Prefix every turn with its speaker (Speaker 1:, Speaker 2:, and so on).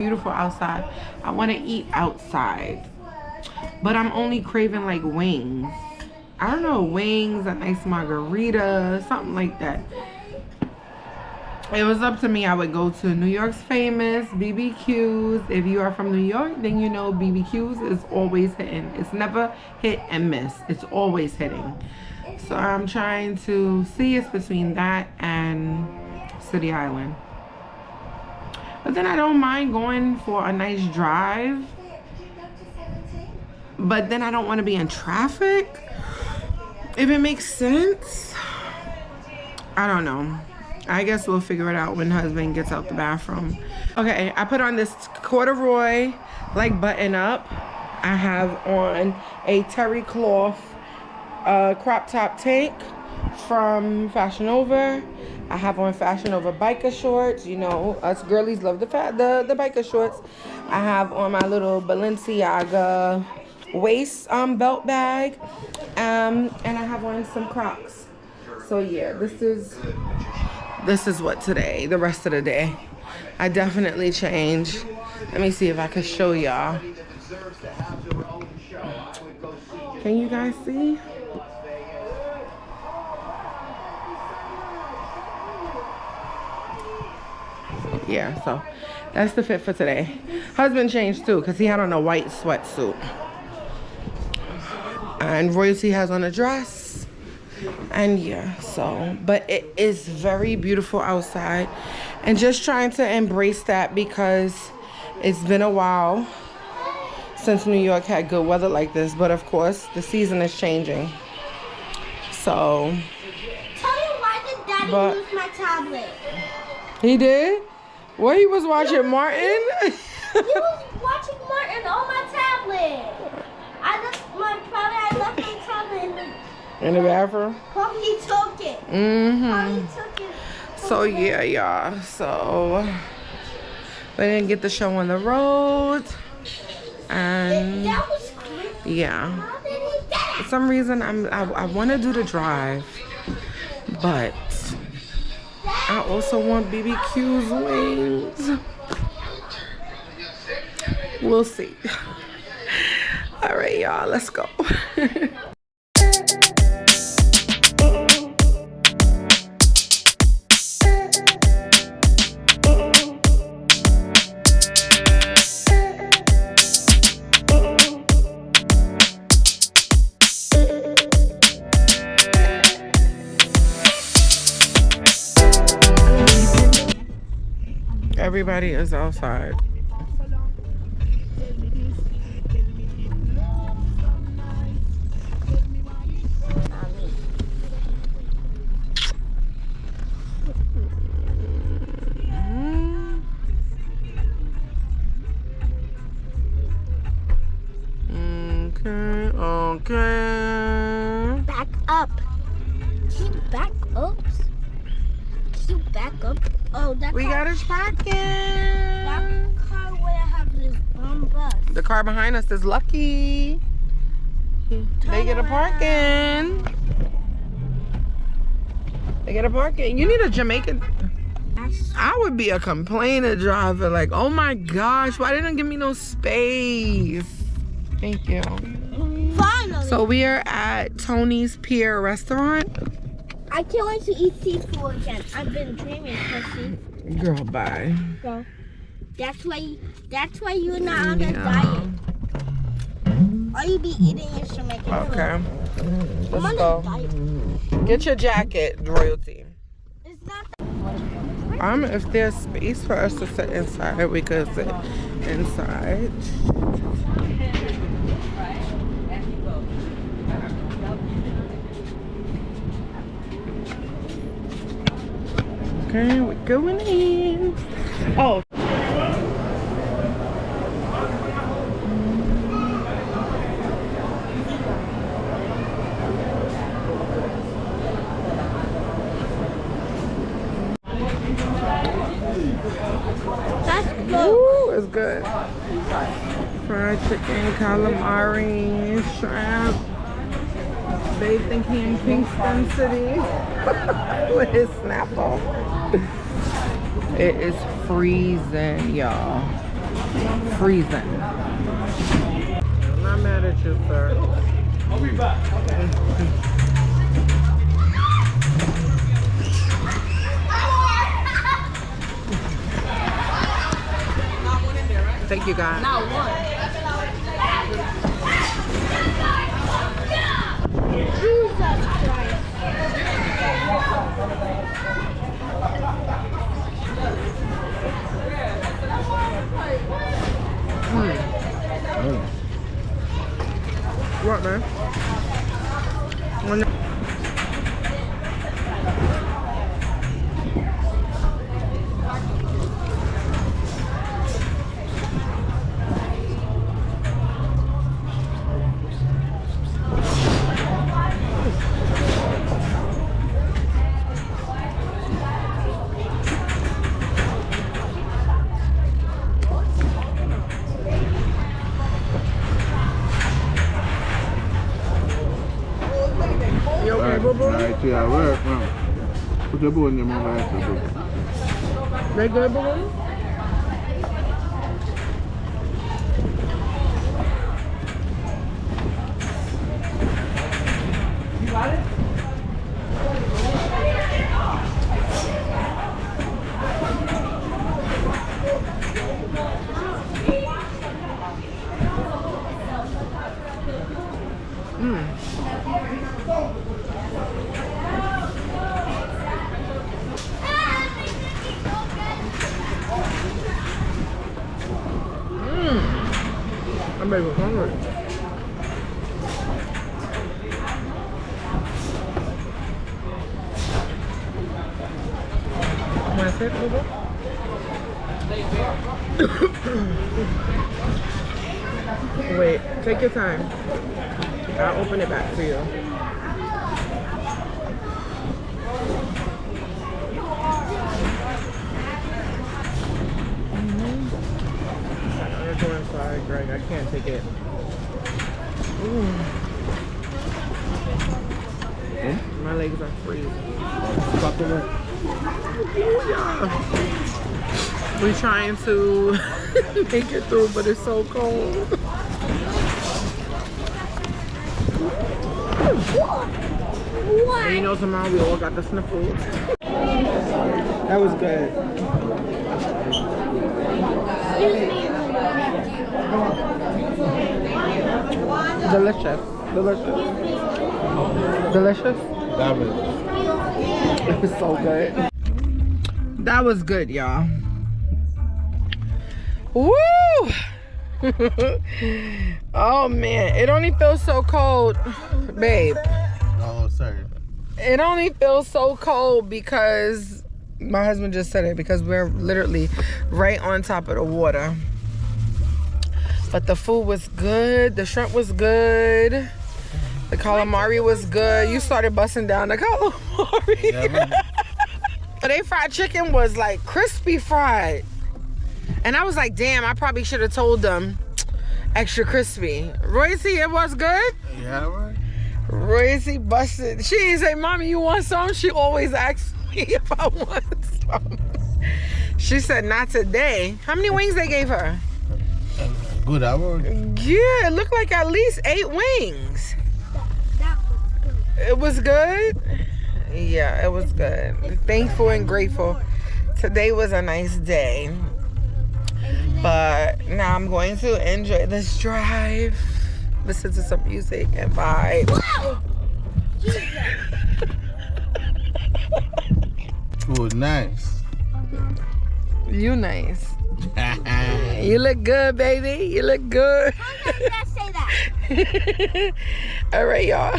Speaker 1: Beautiful outside. I want to eat outside, but I'm only craving like wings. I don't know, wings, a nice margarita, something like that. It was up to me, I would go to New York's famous BBQs. If you are from New York, then you know BBQs is always hitting. It's never hit and miss. It's always hitting. So I'm trying to see it's between that and City Island. But then I don't mind going for a nice drive. But then I don't want to be in traffic. If it makes sense. I don't know. I guess we'll figure it out when husband gets out the bathroom. Okay, I put on this corduroy like button up. I have on a terry cloth crop top tank from Fashion Nova. I have on Fashion Nova biker shorts. You know, us girlies love the biker shorts. I have on my little Balenciaga waist belt bag. And I have on some Crocs. So yeah, this is what today, the rest of the day. I definitely changed. Let me see if I can show y'all. Can you guys see? Yeah, so that's the fit for today. Husband changed too, because he had on a white sweatsuit. And Royalty has on a dress. And yeah, so, but it is very beautiful outside. And just trying to embrace that because it's been a while since New York had good weather like this. But of course, the season is changing. So.
Speaker 2: Tell me why did Daddy use my tablet?
Speaker 1: He did? What, he was watching Martin?
Speaker 2: He was watching Martin on my tablet. I left my tablet
Speaker 1: in the bathroom?
Speaker 2: Probably took it.
Speaker 1: Mm-hmm.
Speaker 2: Probably took it.
Speaker 1: So yeah, y'all. So we didn't get the show on the road. And
Speaker 2: that was creepy.
Speaker 1: Yeah.
Speaker 2: How did he get it?
Speaker 1: For some reason I want to do the drive, but I also want BBQ's wings. We'll see. All right, y'all, let's go. Everybody is outside. Okay.
Speaker 2: Back up. Can you back up? Can you back up? Oh, that
Speaker 1: we got his parking.
Speaker 2: That car would have this bus.
Speaker 1: The car behind us is lucky. They get a parking. They get a parking. You need a Jamaican. I would be a complainer driver. Like, oh my gosh, why didn't give me no space? Thank you.
Speaker 2: Finally.
Speaker 1: So we are at Tony's Pier restaurant.
Speaker 2: I can't wait to eat seafood again. I've been dreaming for seafood.
Speaker 1: Girl, bye.
Speaker 2: Girl, that's why you're not on a diet. Or you be eating your Jamaican food.
Speaker 1: Okay.
Speaker 2: I'm
Speaker 1: Let's
Speaker 2: on
Speaker 1: go.
Speaker 2: a diet.
Speaker 1: Get your jacket, Royalty.
Speaker 2: It's not
Speaker 1: If there's space for us to sit inside, we could sit inside. Okay, we're going in. Oh.
Speaker 2: That's good.
Speaker 1: Ooh, it's good. Fried chicken, calamari, shrimp. They think he in Kingston City with his Snapple. It is freezing, y'all. freezing. I'm not mad at you, sir.
Speaker 3: I'll be back.
Speaker 1: Thank you, guys.
Speaker 2: Not one. Jesus Christ.
Speaker 1: What, man? You okay, boo-boo?
Speaker 3: Right, yeah, work, man. Put your bone in your mouth, right, boo.
Speaker 1: They good, boo-boo? You got it? I'm very hungry. Want to sit, boo-boo? Wait, take your time. I'll open it back for you. I'm going inside, Greg. I can't take it. Ooh. My legs are freezing. Ooh, yeah. We're trying to make it through, but it's so cold.
Speaker 2: What?
Speaker 1: And you know, tomorrow we all got the sniffles. That was good. Delicious. Delicious. Delicious?
Speaker 3: That was.
Speaker 1: It was so good. That was good, y'all. Woo! Oh man, it only feels so cold, babe.
Speaker 3: Oh, sorry.
Speaker 1: It only feels so cold because my husband just said it, because we're literally right on top of the water. But the food was good. The shrimp was good. The calamari was good. You started busting down the calamari.
Speaker 3: Yeah,
Speaker 1: But they fried chicken was like crispy fried. And I was like, damn, I probably should have told them extra crispy. Royce, it was good?
Speaker 3: yeah, right.
Speaker 1: Royce busted. She didn't say, Mommy, you want some? She always asks me if I want some. She said, not today. How many wings they gave her?
Speaker 3: Good hour.
Speaker 1: Yeah, it looked like at least 8 wings.
Speaker 2: That was good.
Speaker 1: It was good? Yeah, it was good. Thankful and grateful. Today was a nice day. But now I'm going to enjoy this drive, listen to some music and vibe.
Speaker 2: Wow! Jesus.
Speaker 3: Oh, nice.
Speaker 1: You nice. You look good, baby. You look good.
Speaker 2: How did I say that?
Speaker 1: All right, y'all.